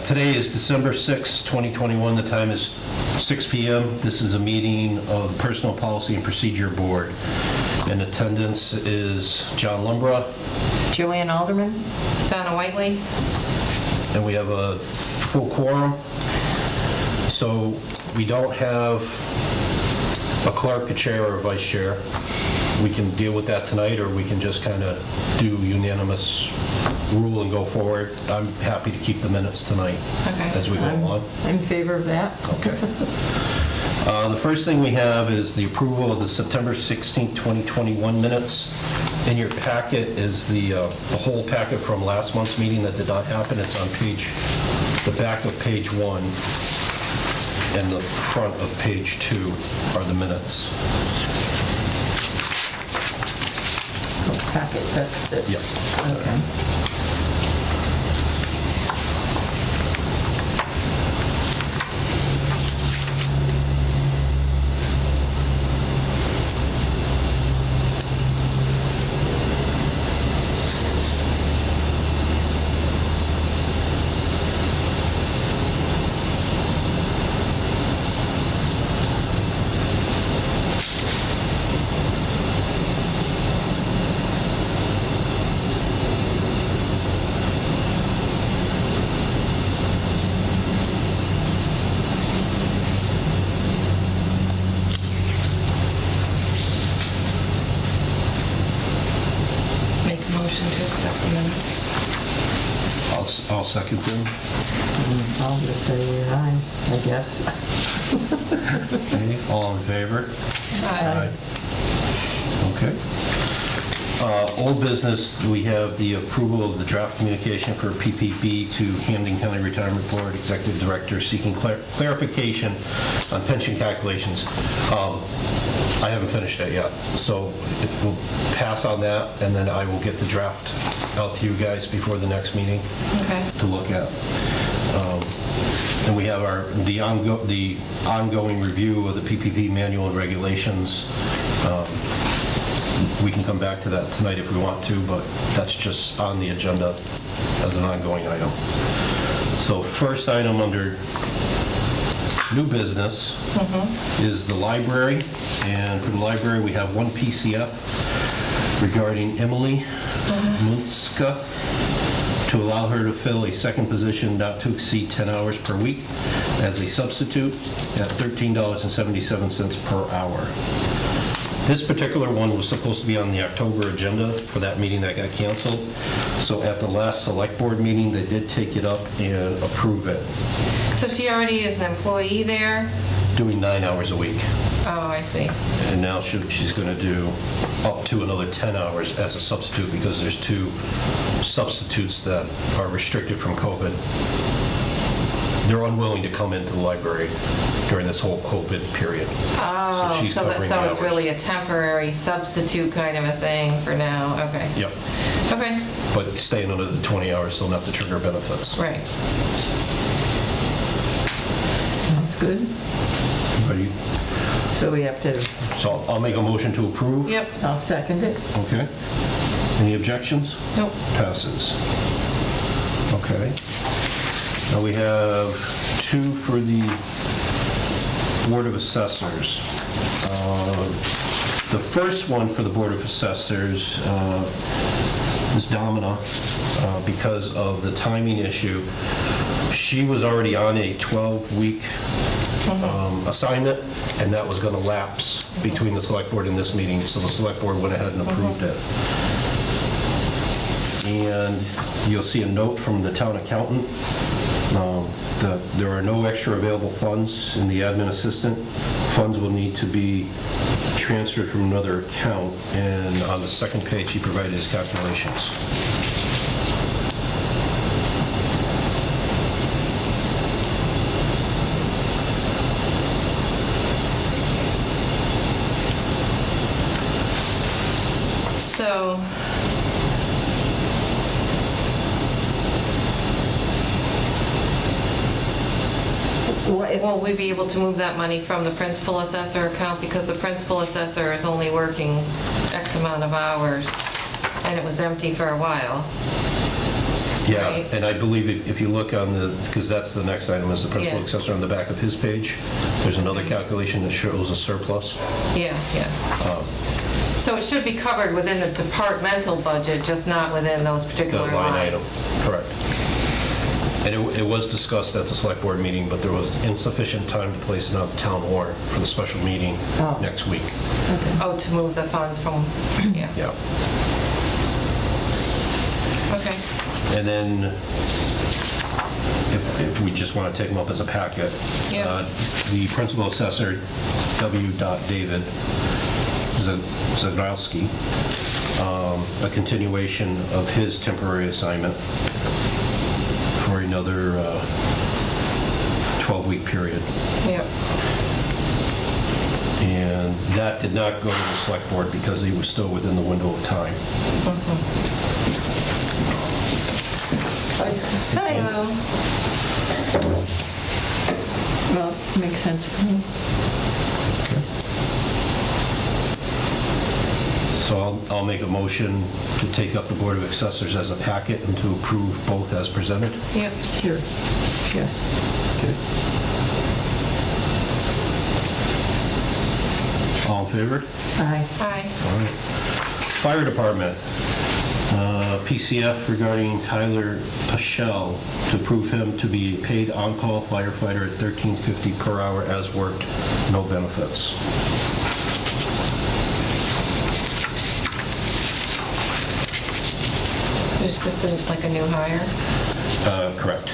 Today is December 6, 2021. The time is 6 p.m. This is a meeting of the Personnel Policy and Procedure Board. In attendance is John Lumbra, Joanne Alderman. Donna Whiteley. and we have a full quorum. So we don't have a clerk, a chair, or a vice chair. We can deal with that tonight, or we can just kind of do unanimous rule and go forward. I'm happy to keep the minutes tonight Okay. as we go along. I'm in favor of that. Okay. The first thing we have is the approval of the September 16th, 2021 minutes. In your packet is the whole packet from last month's meeting that did not happen. It's on the back of page 1 and the front of page 2 are the minutes. Packet, that's this. Yep. Okay. Make a motion to accept the minutes. I'll second them. I'll just say aye, I guess. Okay, all in favor? Aye. Okay. Old business, we have the approval of the draft communication for PPB to Hampden County Retirement Board Executive Director seeking clarification on pension calculations. I haven't finished that yet, so we'll pass on that, and then I will get the draft out to you guys before the next meeting Okay. to look at. And we have the ongoing review of the PPP manual and regulations. We can come back to that tonight if we want to, but that's just on the agenda as an ongoing item. So first item under new business is the library. And for the library, we have one PCF regarding Emily Munska to allow her to fill a second position not to exceed 10 hours per week as a substitute at $13.77 per hour. This particular one was supposed to be on the October agenda for that meeting that got canceled. So at the last select board meeting, they did take it up and approve it, So she already is an employee there? doing 9 hours a week. Oh, I see. And now she's going to do up to another 10 hours as a substitute because there's 2 substitutes that are restricted from COVID. They're unwilling to come into the library during this whole COVID period. Oh, she's so covering the it's hours. really a temporary substitute kind of a thing for now? Okay. Yep. Okay, But staying under the 20 hours still not to trigger benefits. right. Sounds good. Ready? So we have to, So I'll make a motion to approve. Yep. I'll second it. Okay. Any objections? Nope. Passes. Okay. Now we have 2 for the Board of Assessors. The first one for the Board of Assessors, Ms. Domina, because of the timing issue, she was already on a 12-week assignment, and that was going to lapse between the Select Board and this meeting, so the Select Board went ahead and approved it. And you'll see a note from the town accountant that there are no extra available funds in the admin assistant. Funds will need to be transferred from another account, and on the second page, he provided his calculations. So, will we be able to move that money from the principal assessor account? Because the principal assessor is only working X amount of hours, and it was empty for a while. Yeah, right? and I believe if you look on the, because that's the next item, is the principal Yeah. assessor on the back of his page. There's another calculation that shows a surplus. Yeah, yeah. So it should be covered within the departmental budget, just not within those The particular line item, lines. correct. And it was discussed at the select board meeting, but there was insufficient time to place it on the town warrant for the special meeting Oh. next week. Oh, to move the funds from, yeah, Yeah. okay. And then, if we just want to take them up as a packet, Yeah. the principal assessor, W. David Zagrowski, a continuation of his temporary assignment for another 12-week period. Yep. And that did not go to the select board because he was still within the window of time. Hello. Well, makes sense to me. So I'll make a motion to take up the Board of Assessors as a packet and to approve both as presented. Yep. Sure. Yes. Okay. All in favor? Aye. Aye. All right. Fire Department, PCF regarding Tyler Paschel to approve him to be a paid on-call firefighter at $13.50 per hour as worked, no benefits. It's just like a new hire? Correct.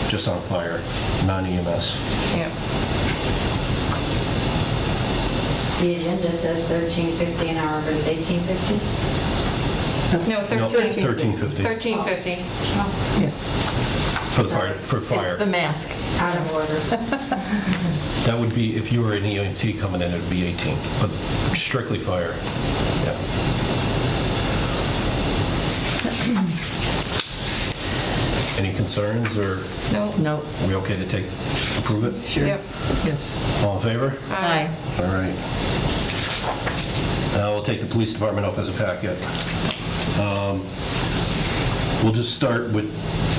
Just on fire, non-EMS. Yep. The agenda says $13.50 an hour, but it's $18.50? No, No, 1350. 13.50 Yeah. for the fire, for fire. It's the mask. Out of order. That would be, if you were an EMT coming in, it would be 18, but strictly fire. Yeah. Any concerns, or No? No. are we okay to approve it? Sure. Yep. Yes. All in favor? Aye. All right. We'll take the police department up as a packet. We'll just start with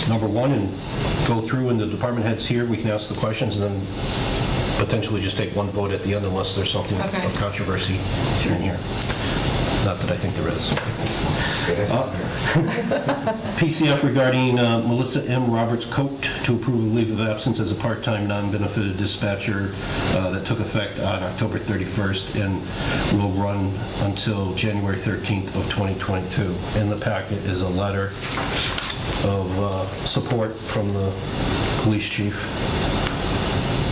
number one and go through, and the department heads here, we can ask the questions, and then potentially just take one vote at the end unless there's something Okay. of controversy in here. Not that I think there is. PCF regarding Melissa M. Roberts-Coat to approve a leave of absence as a part-time non-benefited dispatcher that took effect on October 31st and will run until January 13th of 2022. In the packet is a letter of support from the police chief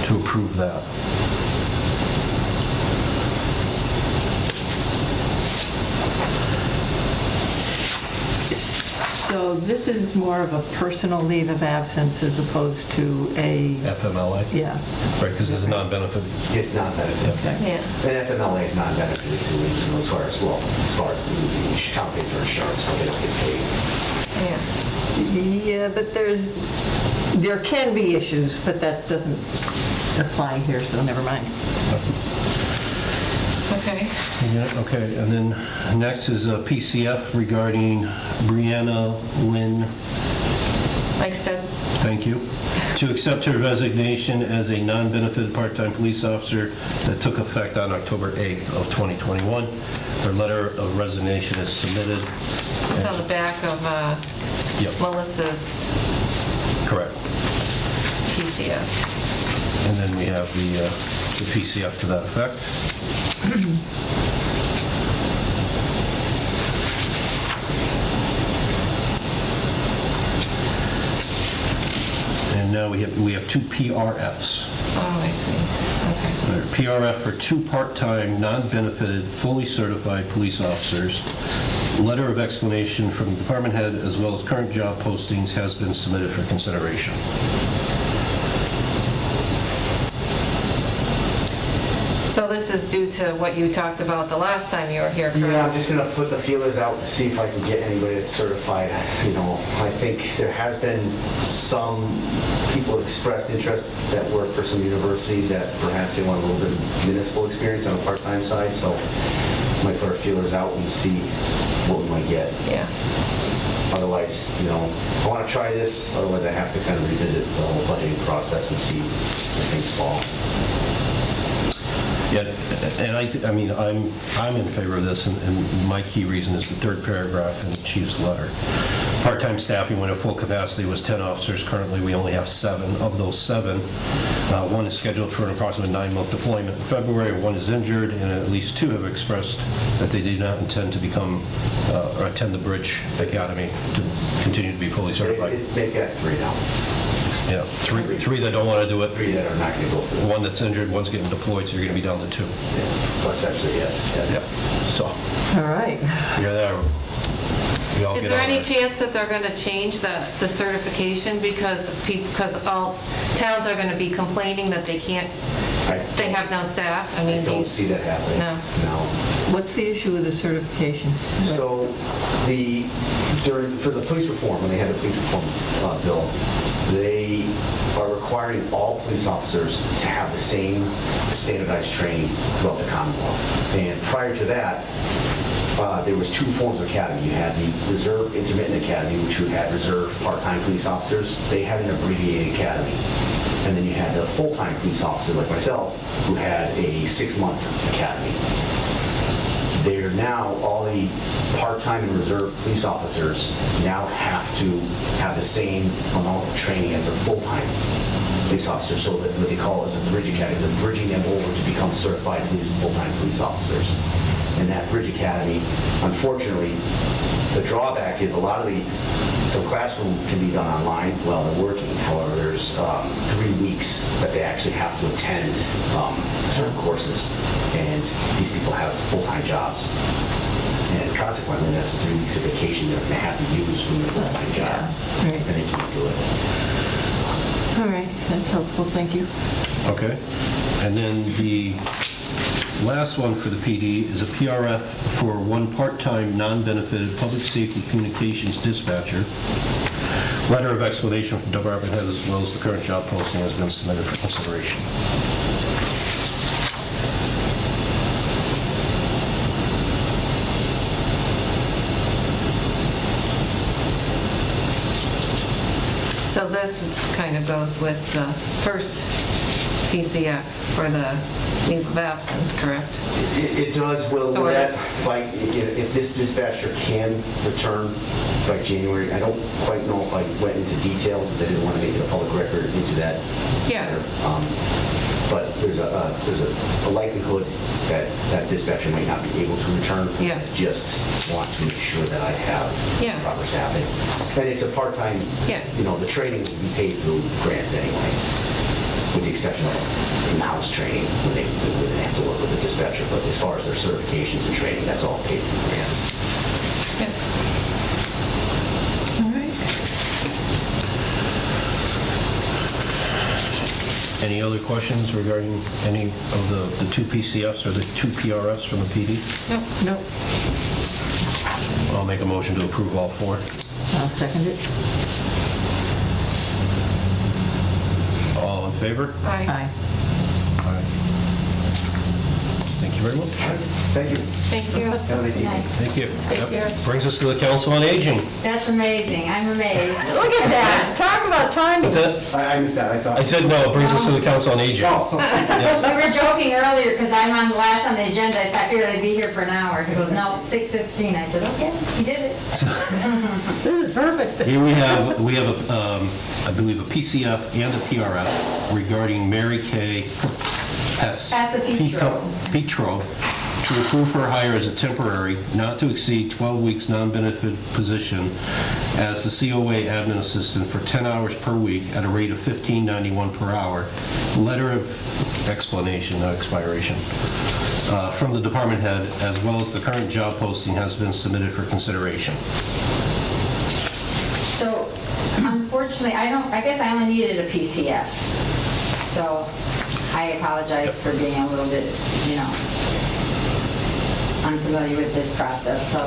to approve that. So this is more of a personal leave of absence as opposed to a, FMLA, yeah. right, because it's a non-benefit. It's not benefited. Okay. Yeah. And FMLA is not benefited to, as far as, well, as far as the town pays for insurance, but they don't get paid. Yeah. Yeah, but there can be issues, but that doesn't apply here, so never mind. Okay. Yeah, okay, and then next is a PCF regarding Brianna Lynn, Langstead? thank you, to accept her resignation as a non-benefited part-time police officer that took effect on October 8th of 2021. Her letter of resignation is submitted. It's on the back of Yep, Melissa's correct. PCF. And then we have the PCF to that effect. And now we have two PRFs. Oh, I see. Okay. PRF for two part-time, non-benefited, fully certified police officers. Letter of explanation from the department head as well as current job postings has been submitted for consideration. So this is due to what you talked about the last time you were here, correct? Yeah, I'm just gonna put the feelers out to see if I can get anybody that's certified. You know, I think there has been some people expressed interest that work for some universities that perhaps they want a little bit of municipal experience on the part-time side, so might put our feelers out and see what we might get. Yeah. Otherwise, I want to try this, otherwise I have to kind of revisit the whole budgeting process and see where things fall. Yeah, and I'm in favor of this, and my key reason is the third paragraph in the chief's letter. Part-time staffing when at full capacity was 10 officers. Currently, we only have 7. Of those 7, one is scheduled for an approximate 9-month deployment in February, one is injured, and at least 2 have expressed that they do not intend to become or attend the Bridge Academy to continue to be fully certified. They've got 3 now. Yeah, three that don't want to do it. 3 that are not going to go through. One that's injured, one's getting deployed, so you're going to be down to 2. Yeah. Essentially, yes. Yeah. So, All right. you're there. We all Is get there on any there. chance that they're going to change the certification because all towns are going to be complaining that they can't, they have no staff? I don't see that happening. No. What's the issue with the certification? So for the police reform, when they had the police reform bill, they are requiring all police officers to have the same standardized training throughout the Commonwealth. And prior to that, there was 2 forms of academy. You had the Reserve Intermittent Academy, which would have reserve part-time police officers. They had an abbreviated academy. And then you had the full-time police officer, like myself, who had a 6-month academy. They're now, all the part-time and reserve police officers now have to have the same amount of training as a full-time police officer, so that what they call is a bridge academy. They're bridging them over to become certified full-time police officers. And that bridge academy, unfortunately, the drawback is some classroom can be done online while they're working. However, there's 3 weeks that they actually have to attend certain courses, and these people have full-time jobs. And consequently, that's 3 weeks of vacation they're going to have to use from their full-time job, Yeah, right. and they can't do it. All right, that's helpful, thank you. Okay. And then the last one for the PD is a PRF for 1 part-time, non-benefited public safety communications dispatcher. Letter of explanation from department head as well as the current job posting has been submitted for consideration. So this kind of goes with the first PCF for the leave of absence, correct? It does, will Sort of. that, if this dispatcher can return by January, I don't quite know if I went into detail, because I didn't want to make it a public record into that. Yeah. But there's a likelihood that that dispatcher might not be able to return. Yeah. Just want to make sure that I have Yeah. proper staffing. And it's a part-time, Yeah. The training will be paid through grants anyway, with the exception of in-house training when they have to work with the dispatcher. But as far as their certifications and training, that's all paid through grants. Yep. All right. Any other questions regarding any of the 2 PCFs or the 2 PRFs from the PD? Nope. Nope, I'll make a motion to approve all 4. I'll second it. All in favor? Aye. Aye. Aye. Thank you very much. Thank you. Thank you. Have a nice evening. Thank you. Take care. Brings us to the Council on Aging. That's amazing, I'm amazed. Look at that, talk about timing. That's it? I missed that, I saw. I said no, it brings us to the Council on Aging. Oh, Yes. We were joking earlier, because I'm on last on the agenda, I said I figured I'd be here for an hour. He goes, no, 6:15. I said, okay, he did it. This is perfect. Here we have I believe a PCF and a PRF regarding Mary Kay Petro to approve her hire as a temporary, not to exceed 12 weeks non-benefit position as the COA admin assistant for 10 hours per week at a rate of $15.91 per hour. Letter of explanation, not expiration, from the department head, as well as the current job posting has been submitted for consideration. So unfortunately, I guess I only needed a PCF. So I apologize for being a little bit, unfamiliar with this process. So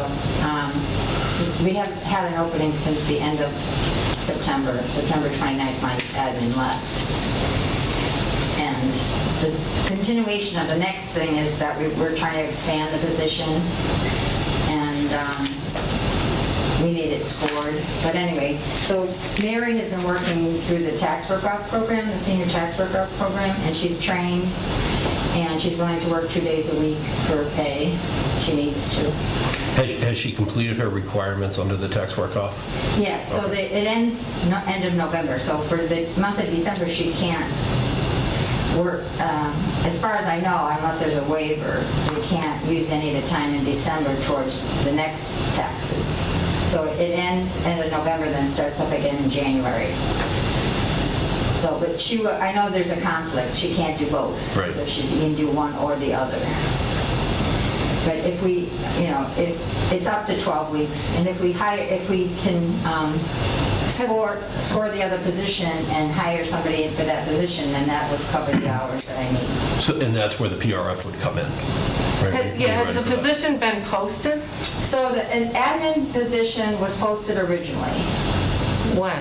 we have had an opening since the end of September. September 29th, my admin left. And the continuation of the next thing is that we're trying to expand the position. And we need it scored. But anyway, so Mary has been working through the tax work-off program, the senior tax work-off program, and she's trained, and she's willing to work 2 days a week for pay. She needs to. Has she completed her requirements under the tax work-off? Yes, so it ends end of November, so for the month of December, she can't work, as far as I know, unless there's a waiver, we can't use any of the time in December towards the next taxes. So it ends end of November, then starts up again in January. So, but I know there's a conflict, she can't do both. Right. So she can do one or the other. But if we, if it's up to 12 weeks, and if we can score the other position and hire somebody in for that position, then that would cover the hours that I need. So, and that's where the PRF would come in, right? Yeah, has the Right for that. position been posted? So an admin position was posted originally, When?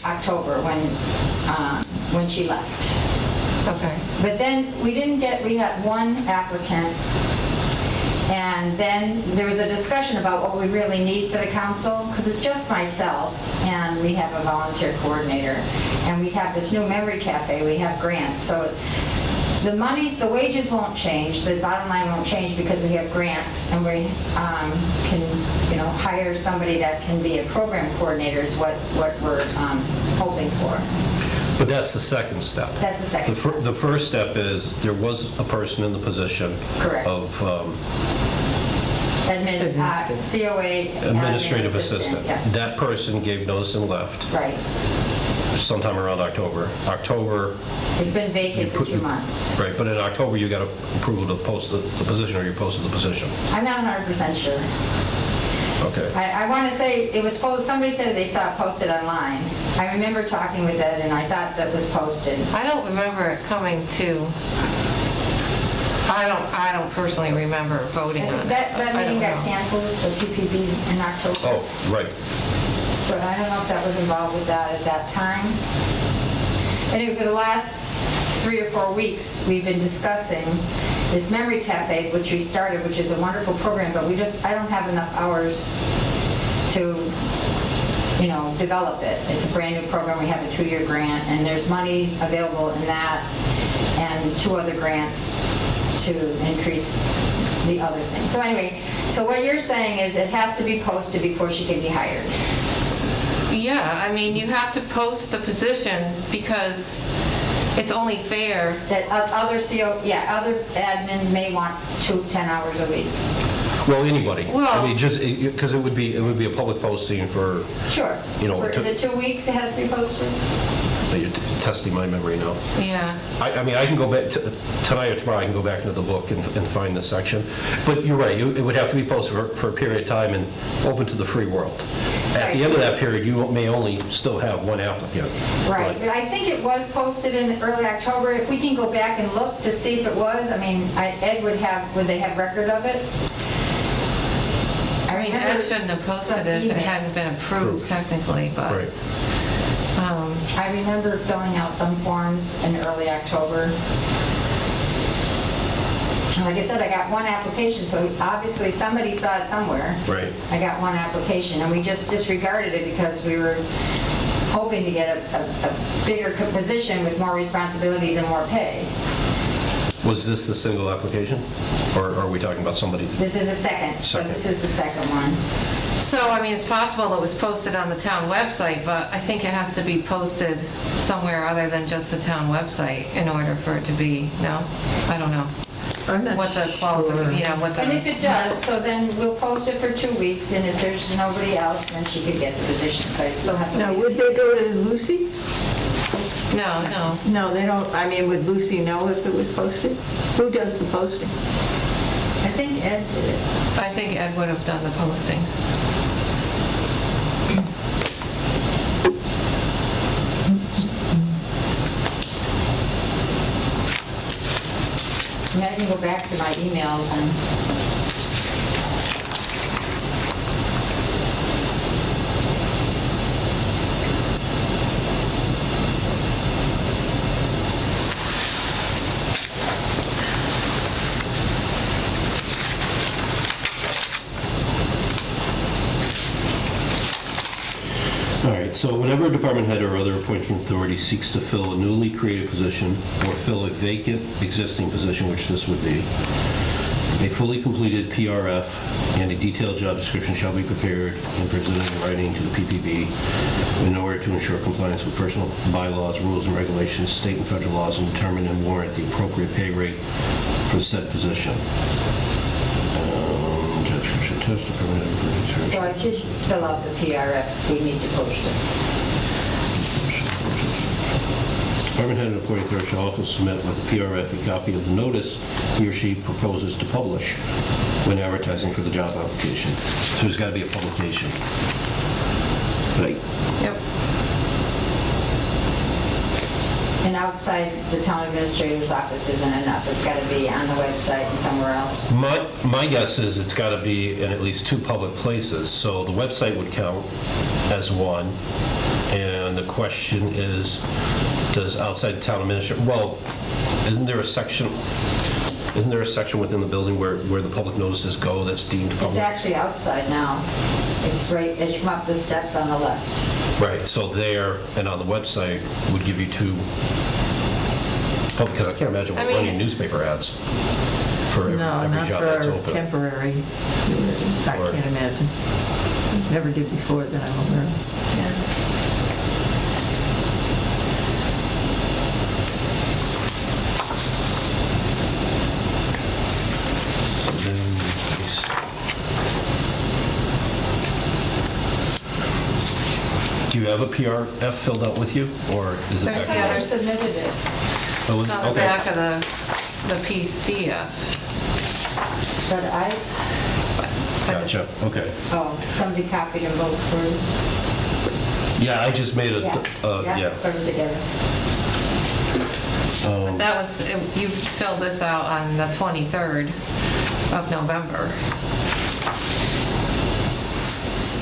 October, when she left. Okay. But then we had one applicant, and then there was a discussion about what we really need for the council, because it's just myself, and we have a volunteer coordinator, and we have this new memory cafe, we have grants, so the wages won't change, the bottom line won't change because we have grants, and we can, hire somebody that can be a program coordinator is what we're hoping for. But that's the second step. That's the second step. The first step is there was a person in the position Correct. of COA. administrative assistant. Yeah. That person gave notice and left Right. sometime around October. It's been vacant for 2 months. Right, but in October, you got approval to post the position, or you posted the position. I'm not 100% sure. Okay. I want to say it was posted, somebody said they saw it posted online. I remember talking with Ed, and I thought that was posted. I don't remember it coming to, I don't personally remember voting on it. That I meeting don't got know. canceled, the PPP in October. Oh, right. So I don't know if that was involved with that at that time. Anyway, for the last 3 or 4 weeks, we've been discussing this memory cafe, which we started, which is a wonderful program, but I don't have enough hours to, develop it. It's a brand new program. We have a 2-year grant, and there's money available in that and 2 other grants to increase the other thing. So anyway, so what you're saying is it has to be posted before she can be hired. Yeah, I mean, you have to post the position because it's only fair. That other admins may want 10 hours a week. Well, anybody. Well- I mean, just, because it would be a public posting for, Sure. Is it 2 weeks it has to be posted? you're testing my memory now. Yeah. I mean, I can go back, tonight or tomorrow, I can go back into the book and find the section. But you're right, it would have to be posted for a period of time and open to the free world. At the end of that period, you may only still have one applicant. Right, but I think it was posted in early October. If we can go back and look to see if it was, I mean, Ed would they have record of it? I mean, Ed shouldn't have posted it if it hadn't been approved technically, but. Right. I remember filling out some forms in early October. And like I said, I got one application, so obviously somebody saw it somewhere. Right. I got one application, and we just disregarded it because we were hoping to get a bigger position with more responsibilities and more pay. Was this the single application? Or are we talking about somebody? This is the second, so this is the second one. So, I mean, it's possible it was posted on the town website, but I think it has to be posted somewhere other than just the town website in order for it to be, no? I don't know. I'm not What the sure. qualification, what And if the, it does, so then we'll post it for 2 weeks, and if there's nobody else, then she could get the position, so I'd still have to Now, wait. would they go to Lucy? no. No, they don't, I mean, would Lucy know if it was posted? Who does the posting? I think Ed did it. I think Ed would have done the posting. I mean, I can go back to my emails and... All right, so whenever a department head or other appointing authority seeks to fill a newly created position or fill a vacant existing position, which this would be, a fully completed PRF and a detailed job description shall be prepared and presented in writing to the PPB in order to ensure compliance with personal bylaws, rules and regulations, state and federal laws, and determine and warrant the appropriate pay rate for said position. Job description, test, department. So I did fill out the PRF, we need to post it. Department head and appointing authority shall also submit with the PRF a copy of the notice he or she proposes to publish when advertising for the job application. So there's got to be a publication. Right. Yep. And outside the town administrator's office isn't enough, it's got to be on the website and somewhere else. My guess is it's got to be in at least 2 public places. So the website would count as one. And the question is, does outside town administrator, well, isn't there a section within the building where the public notices go that's deemed It's public? actually outside now. It's right as you come up the steps on the left. Right, so there and on the website would give you 2, because I can't imagine I we're mean- running newspaper ads for No, every not job that's for open. temporary. I Or- can't imagine. Never did before that I'm aware of. Yeah. Do you have a PRF filled out with you, or is it There's- back? yeah, I there's- submitted it, Oh, It's on the okay. back of the PCF. but I, Gotcha, okay. oh, somebody copied them both for, Yeah, I just made a, yeah. put them together. But that was, you filled this out on the 23rd of November.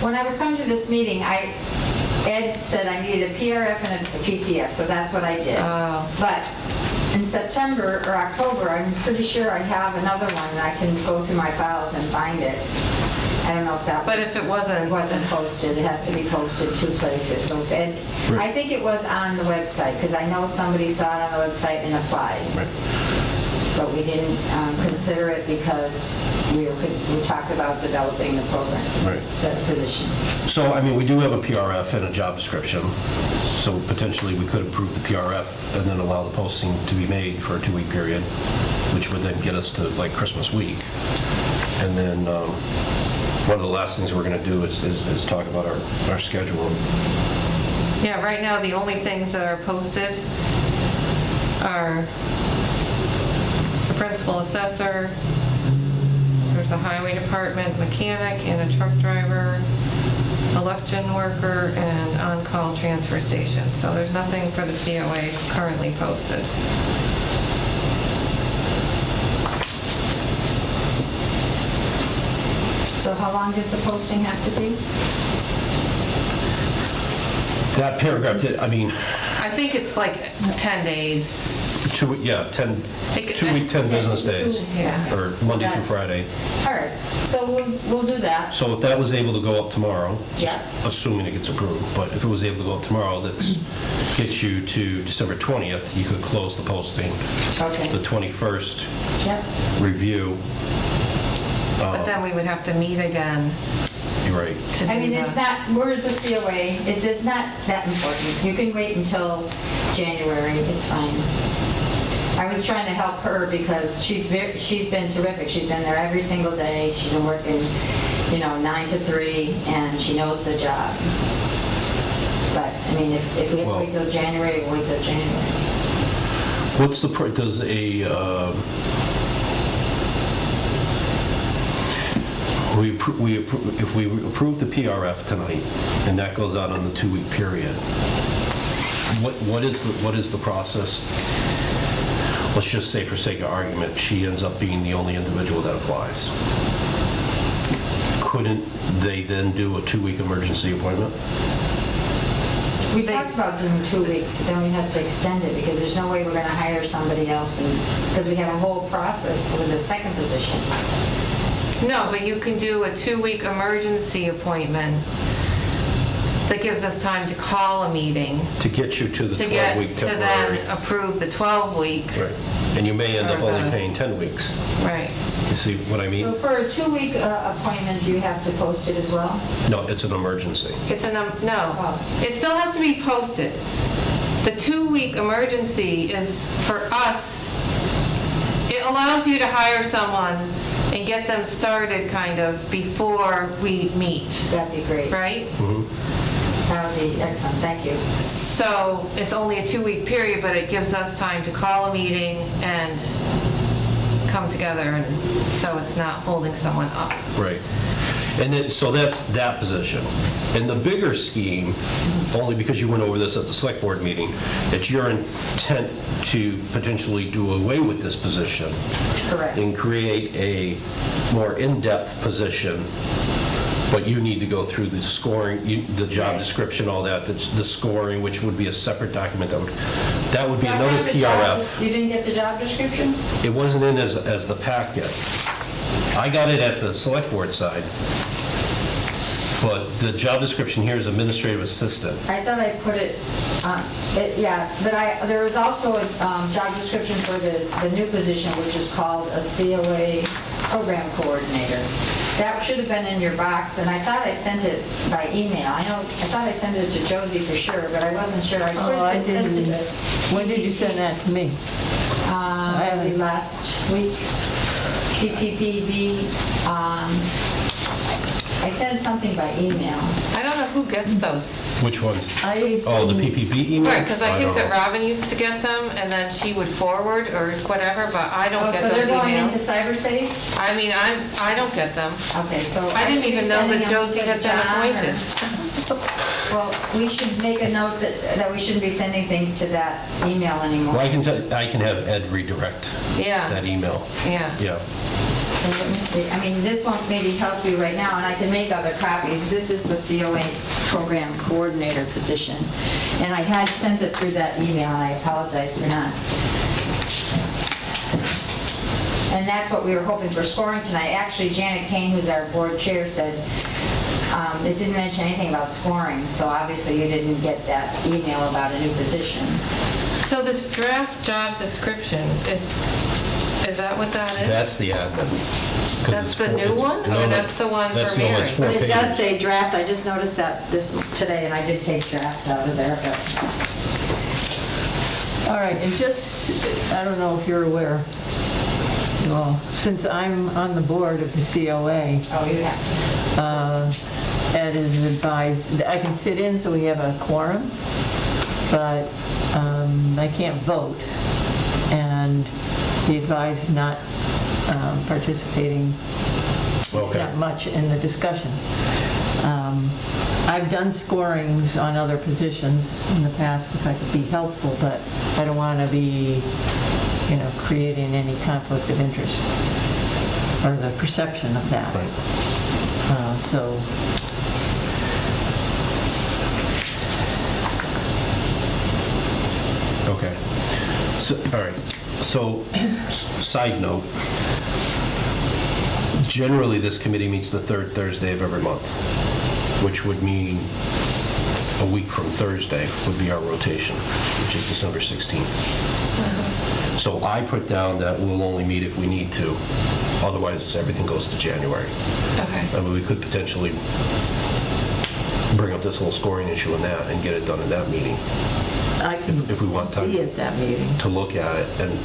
When I was coming to this meeting, Ed said I needed a PRF and a PCF, so that's what I did. Oh. But in September or October, I'm pretty sure I have another one, and I can go through my files and find it. I don't know if that But if it wasn't, wasn't posted, it has to be posted 2 places. So if Ed, Right. I think it was on the website, because I know somebody saw it on the website and applied. Right. But we didn't consider it because we talked about developing the program, Right. the position. So, I mean, we do have a PRF and a job description, so potentially we could approve the PRF and then allow the posting to be made for a 2-week period, which would then get us to like Christmas week. And then one of the last things we're going to do is talk about our schedule. yeah, right now, the only things that are posted are the principal assessor, there's a highway department mechanic and a truck driver, election worker, and on-call transfer station. So there's nothing for the COA currently posted. So how long does the posting have to be? That paragraph, I mean, I think it's like 10 days. 2 week, 10 business days, Yeah. or Monday through Friday. All right, so we'll do that. So if that was able to go up tomorrow, Yeah. assuming it gets approved, but if it was able to go up tomorrow, that gets you to December 20th, you could close the posting. Okay. The 21st Yep. review, But then we would have to meet again you're right. to do I mean, it's not, we're at the COA, it's not that important. You can wait until January, it's fine. I was trying to help her because she's been terrific. She's been there every single day. She's been working, 9 to 3, and she knows the job. But, I mean, if we have to wait till January, we'll wait till January. What's the, does a, if we approve the PRF tonight, and that goes out on the 2-week period, what is the process? Let's just say, for sake of argument, she ends up being the only individual that applies. Couldn't they then do a 2-week emergency appointment? We talked about doing 2 weeks, but then we have to extend it because there's no way we're going to hire somebody else, because we have a whole process with the second position. No, but you can do a 2-week emergency appointment that gives us time to call a meeting To get you to the to get 12-week to temporary. then approve the 12-week. Right. And you may end up Or only the- paying 10 weeks. Right. You see what I So mean? for a 2-week appointment, do you have to post it as well? No, it's an emergency. It's no, Oh. it still has to be posted. The 2-week emergency is for us, it allows you to hire someone and get them started kind of before we meet, That'd be great. right? That would be excellent, thank you. So it's only a 2-week period, but it gives us time to call a meeting and come together, and so it's not holding someone up. Right. And then, so that's that position. In the bigger scheme, only because you went over this at the select board meeting, it's your intent to potentially do away with this position Correct. and create a more in-depth position, but you need to go through the scoring, the job Right. description, all that, the scoring, which would be a separate document, that would be So I another have the job- PRF. You didn't get the job description? It wasn't in as the packet. I got it at the select board side, but the job description here is administrative assistant. I thought I put it, yeah, but there was also a job description for the new position, which is called a COA program coordinator. That should have been in your box, and I thought I sent it by email. I thought I sent it to Josie for sure, but I wasn't sure. I Oh, I sent it didn't. to When did you send that to me? maybe last week. PPPB, I sent something by email. I don't know who gets those. Which ones? I Oh, the PPP email? Right, because I think don't that know. Robin used to get them, and then she would forward or whatever, but I don't Oh, get so those they're going into emails. cyberspace? I mean, I don't get them. Okay, so. I didn't should be even know sending that them Josie to had been John, or- appointed. Well, we should make a note that we shouldn't be sending things to that email anymore. Well, I can have Ed redirect Yeah, that email. yeah. Yeah. So let me see, I mean, this won't maybe help you right now, and I can make other copies. This is the COA program coordinator position. And I had sent it through that email, and I apologize for not. And that's what we were hoping for scoring tonight. Actually, Janet Kane, who's our board chair, said it didn't mention anything about scoring, so obviously you didn't get that email about a new position. So this draft job description, is that what that is? That's the admin. 'Cause That's it's the four- new one, or no, that's the one that's for no, Mary? it's 4 But it pages. does say draft, I just noticed that this today, and I did take draft out of there, but... All right, and just, I don't know if you're aware, well, since I'm on the board of the COA, Oh, you have. Ed is advised, that I can sit in so we have a quorum, but I can't vote. And he advised not participating Okay. that much in the discussion. I've done scorings on other positions in the past if I could be helpful, but I don't want to be, creating any conflict of interest or the perception of that. Right. So, Okay. So, all right. So, side note, generally, this committee meets the third Thursday of every month, which would mean a week from Thursday would be our rotation, which is December 16th. So I put down that we'll only meet if we need to. Otherwise, everything goes to January. Okay. I mean, we could potentially bring up this whole scoring issue in that and get it done in that meeting I can if we want time be at that meeting. to look at it. And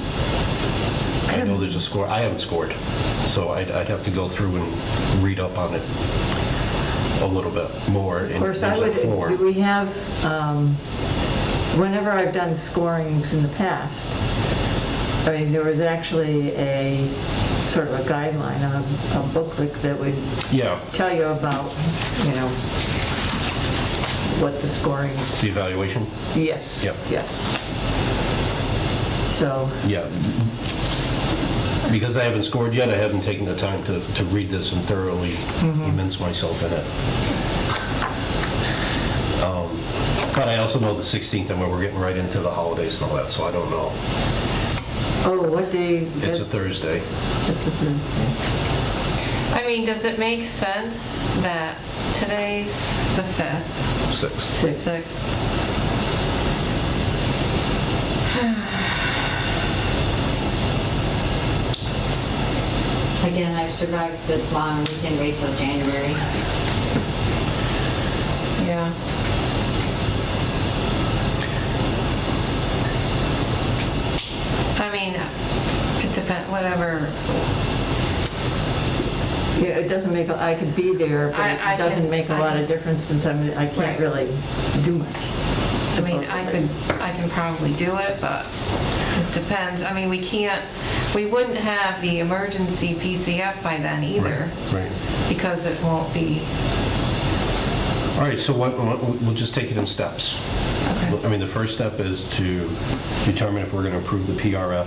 I know there's a score, I haven't scored, so I'd have to go through and read up on it a little bit more. Of course, we have, whenever I've done scorings in the past, I mean, there was actually a sort of a guideline, a booklet that would Yeah, tell you about, what the scoring, the evaluation, yes. Yep. Yes. So, yeah. Because I haven't scored yet, I haven't taken the time to read this and thoroughly immerse myself in it. But I also know the 16th, and we're getting right into the holidays and all that, so I don't know. oh, what day? It's a Thursday. It's a Thursday. I mean, does it make sense that today's the 5th, 6th. 6th? Again, I've survived this long, we can wait till January. Yeah. I mean, it depends, whatever. Yeah, it doesn't make, I could be there, but I it doesn't can- make a I lot can- of difference since I Right. can't really do much. I mean, supposedly. I can probably do it, but it depends. I mean, we wouldn't have the emergency PCF by then either, Right. because it won't be, All right, so we'll just take it in steps. okay. I mean, the first step is to determine if we're going to approve the PRF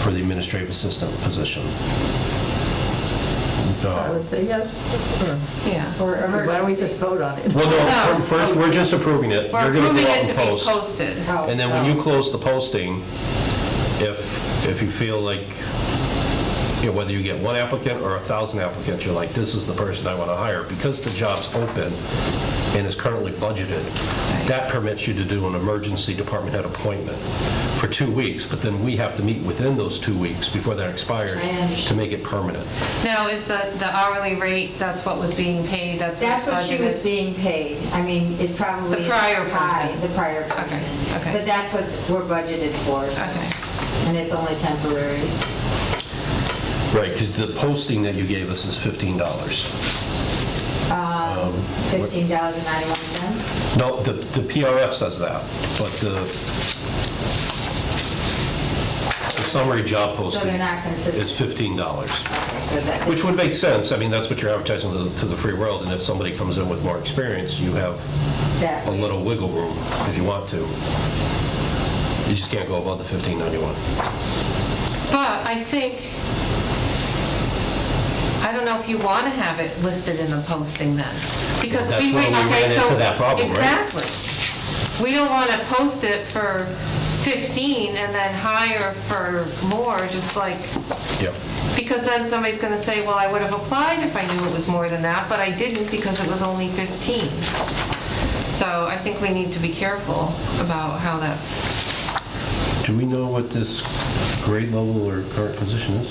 for the administrative assistant position. I would say yes. Yeah. Or Why don't we emergency. just vote on it? Well, No. no, first, we're just approving it. We're You're gonna approving go out it to and be post. posted. Oh, And then when you close the posting, if you feel like, you know, whether you get one applicant or 1,000 applicants, you're like, this is the person I want to hire, because the job's open and is currently budgeted, that permits you to do an emergency department head appointment for 2 weeks, but then we have to meet within those 2 weeks before that expires I understand. to make it permanent. Now, is the hourly rate, that's what was being paid, that's That's what's what she was budgeted? being paid. I mean, it probably The is prior high, person. the prior person. okay. But that's what we're budgeted for, so- Okay. and it's only temporary. Right, because the posting that you gave us is $15. $15.91. No, the PRF says that, but the summary job So posting they're not consistent. is $15, Okay, so that- which would make sense. I mean, that's what you're advertising to the free world, and if somebody comes in with more experience, you have that- a little wiggle room if you want to. You just can't go above the $15.91. But I think, I don't know if you want to have it listed in the posting then. Because That's we where we ran so- into that problem, right? Exactly. We don't want to post it for 15 and then hire for more, just like, Yep. because then somebody's going to say, well, I would have applied if I knew it was more than that, but I didn't because it was only 15. So I think we need to be careful about how that's, Do we know what this grade level or current position is?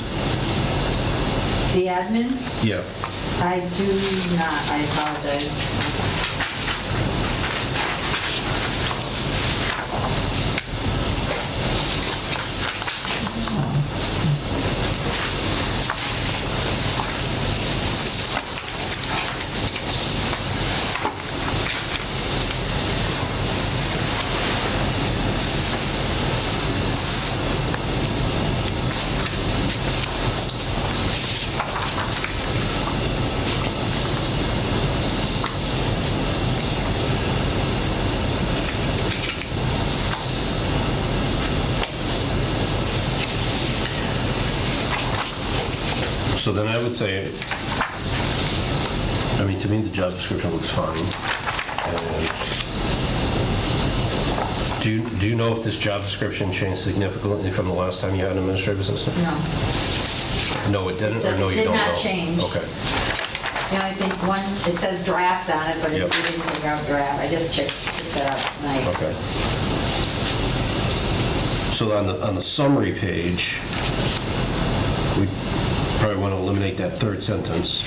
The admin? Yeah. I do not, I apologize. So then I would say, I mean, to me, the job description looks fine. And do you know if this job description changed significantly from the last time you had an administrative assistant? No. No, it didn't, or no, you Did don't know? not change. Okay. The only thing, one, it says draft on it, but it Yep. didn't take out draft. I just checked that out tonight. Okay. So on the summary page, we probably want to eliminate that third sentence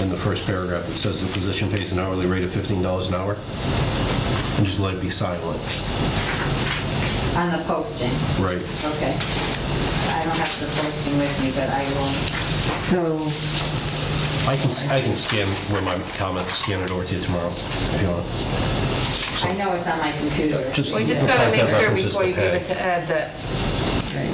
in the first paragraph that says the position pays an hourly rate of $15 an hour, and just let it be silent. On the posting, Right. okay. I don't have the posting with me, but I will. So, I can scan where my comments, scan it over to you tomorrow, if you want. I know it's on my computer. we just the got to fact make that sure references before to you give pay. it to Ed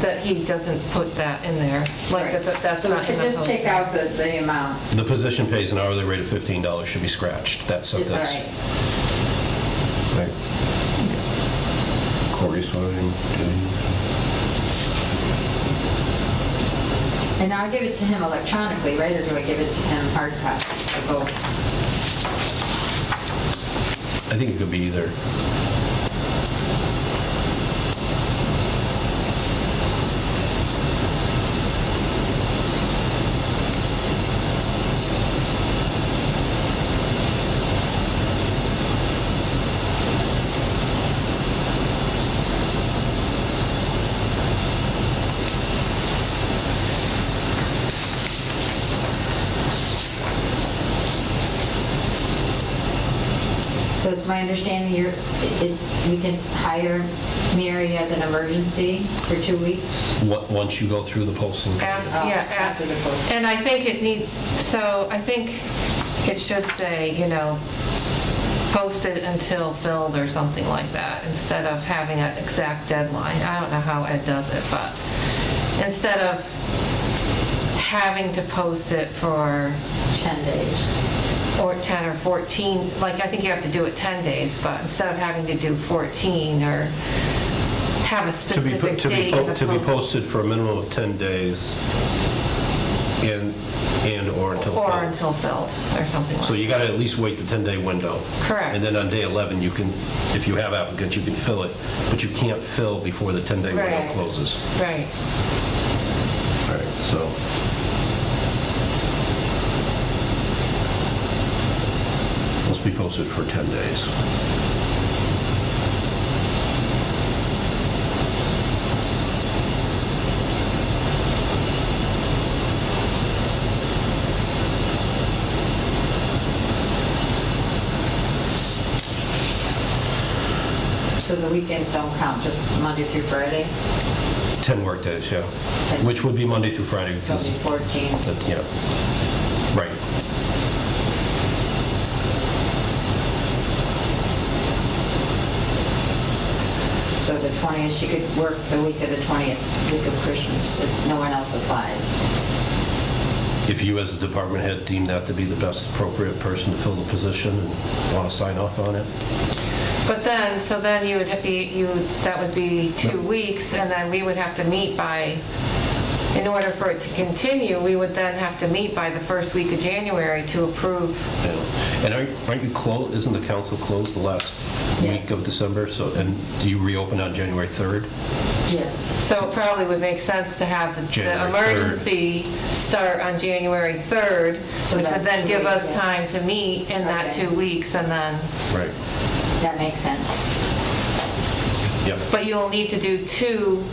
that he doesn't put that in there, like that's So not in the just take posting. out the amount. The position pays an hourly rate of $15 should be scratched, that All sentence. right. Right. Corey's voting. And I'll give it to him electronically, right, or do I give it to him hard copy? Or both? I think it could be either. So it's my understanding we can hire Mary as an emergency for 2 weeks? Once you go through the posting. After the post. And I think I think it should say, posted until filled or something like that, instead of having an exact deadline. I don't know how Ed does it, but instead of having to post it for 10 days. or 10 or 14, like I think you have to do it 10 days, but instead of having to do 14 or have a To be specific date. of the to be post- posted for a minimum of 10 days and/or until Or filled. until filled, or something like So that. you got to at least wait the 10-day window. Correct. And then on day 11, you can, if you have applicants, you can fill it, but you can't fill before the 10-day window Right. closes. Right. All right, so. Must be posted for 10 days. So the weekends don't count, just Monday through Friday? 10 work days, yeah. 10. Which would be Monday through Friday So it'll because, be 14. yeah, right. So the 20th, she could work the week of the 20th, week of Christmas, if no one else applies. If you as a department head deem that to be the best appropriate person to fill the position and want to sign off on it. But then, so then you would be, that would be 2 weeks, and then we would have to meet by, in order for it to continue, we would then have to meet by the first week of January to approve. Yeah. And aren't you closed, isn't the council closed the last Yes. week of December? So, and do you reopen on January 3rd? Yes. So it probably would make sense to have the January 3rd. emergency start on January 3rd, So which would that's then 2 give weeks, us yeah. time to meet in that Okay. 2 weeks, and then, Right. That makes sense. Yep. but you'll need to do 2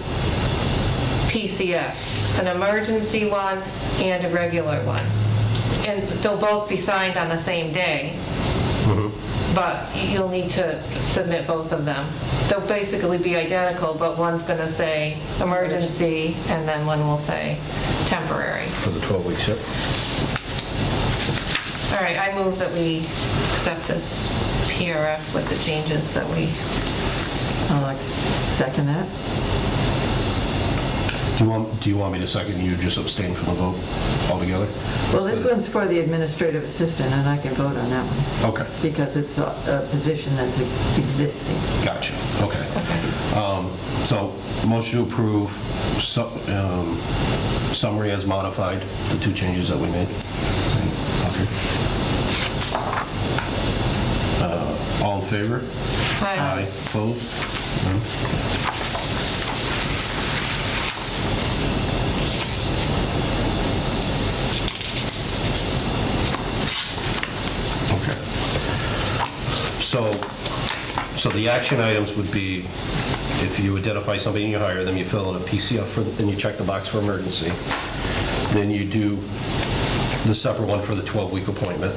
PCFs, an emergency one and a regular one. And they'll both be signed on the same day, Mhm. but you'll need to submit both of them. They'll basically be identical, but one's going to say emergency, and then one will say temporary. For the 12 weeks, yep. All right, I move that we accept this PRF with the changes that we, I'll second that. Do you want me to second you just abstain from the vote altogether? Well, this one's for the administrative assistant, and I can vote on that one, Okay, because it's a position that's existing. gotcha, okay. So, motion to approve summary as modified, the 2 changes that we made. Okay. All in favor? Aye. Opposed? None? Okay. So the action items would be, if you identify somebody and you hire them, you fill out a PCF, then you check the box for emergency. Then you do the separate one for the 12-week appointment,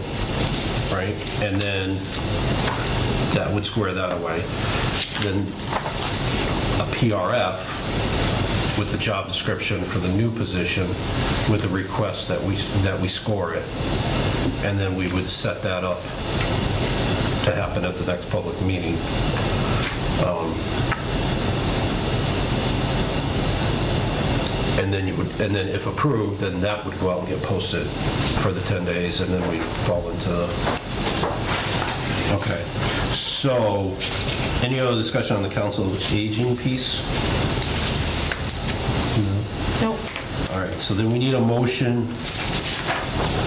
right? And then that would square that away. Then a PRF with the job description for the new position with the request that we score it. And then we would set that up to happen at the next public meeting. And then if approved, then that would go out and get posted for the 10 days, and then we fall into the, okay. So, any other discussion on the council of aging piece? No? nope. All right, so then we need a motion,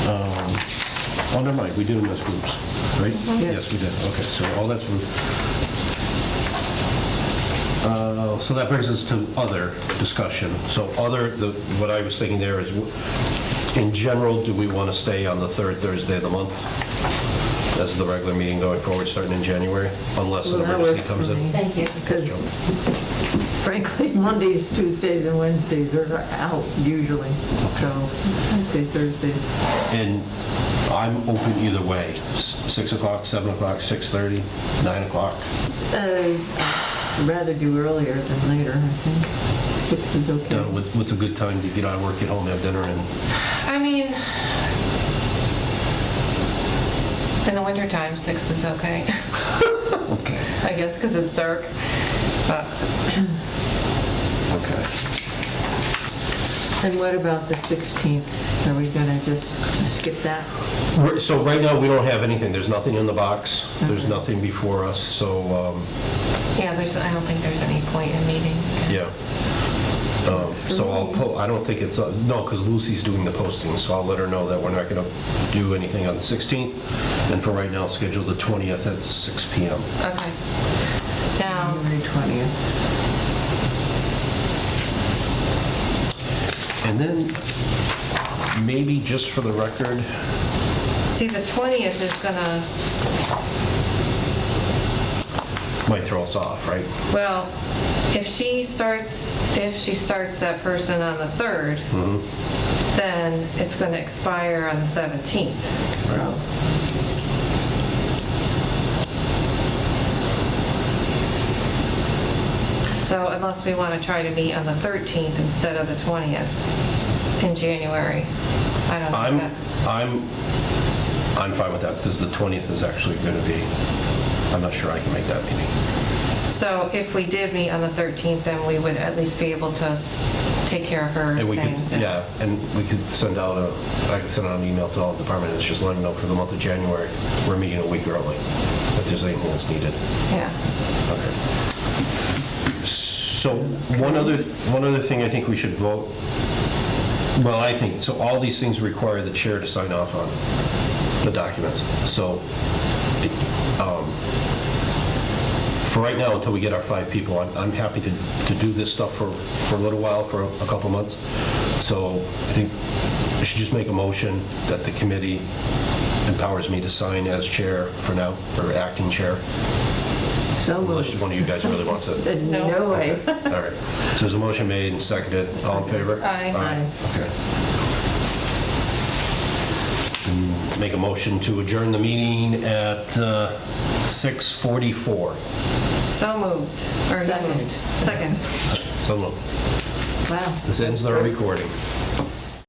oh, never mind, we did them as groups, right? Yes, we did, okay, so all that's, so that brings us to other discussion. So what I was thinking there is, in general, do we want to stay on the 3rd Thursday of the month as the regular meeting going forward, starting in January, unless an Well, that emergency works comes for in? me. Thank you. Because frankly, Mondays, Tuesdays, and Wednesdays are out usually, so I'd say Thursdays. And I'm open either way, 6 o'clock, 7 o'clock, 6:30, 9 o'clock. I'd rather do earlier than later, I think. 6 is okay. What's a good time to get out of work, get home, have dinner, and I mean, in the wintertime, 6 is okay. okay. I guess because it's dark. But Okay. And what about the 16th? Are we going to just skip that? So right now, we don't have anything. There's nothing in the box. There's Okay. nothing before us, so, yeah, I don't think there's any point in meeting. yeah. So I don't think it's, no, because Lucy's doing the posting, so I'll let her know that we're not going to do anything on the 16th. And for right now, schedule the 20th at 6 PM. Okay. Now, January 20th. And then, maybe just for the record, see, the 20th is gonna, might throw us off, right? well, if she starts that person on the 3rd, then it's gonna expire on the 17th. Oh. So unless we want to try to meet on the 13th instead of the 20th in January. I don't know. if that- I'm fine with that, because the 20th is actually going to be, I'm not sure I can make that meeting. So if we did meet on the 13th, then we would at least be able to take care of her And we could, things. yeah, and we could send out I could send out an email to all department heads, just letting them know for the month of January, we're meeting a week early, if there's anything that's needed. Yeah. Okay. So one other thing I think we should vote, well, I think, so all these things require the chair to sign off on the documents. So for right now, until we get our 5 people, I'm happy to do this stuff for a little while, for a couple months. So I think we should just make a motion that the committee empowers me to sign as chair for now, or acting chair, So unless moved. one of you guys really wants it. No way. All right. So there's a motion made and seconded. All in favor? Aye. Aye. Okay. Make a motion to adjourn the meeting at 6:44. So moved. Or not Second. moved. Second. So moved. Wow. This ends our recording.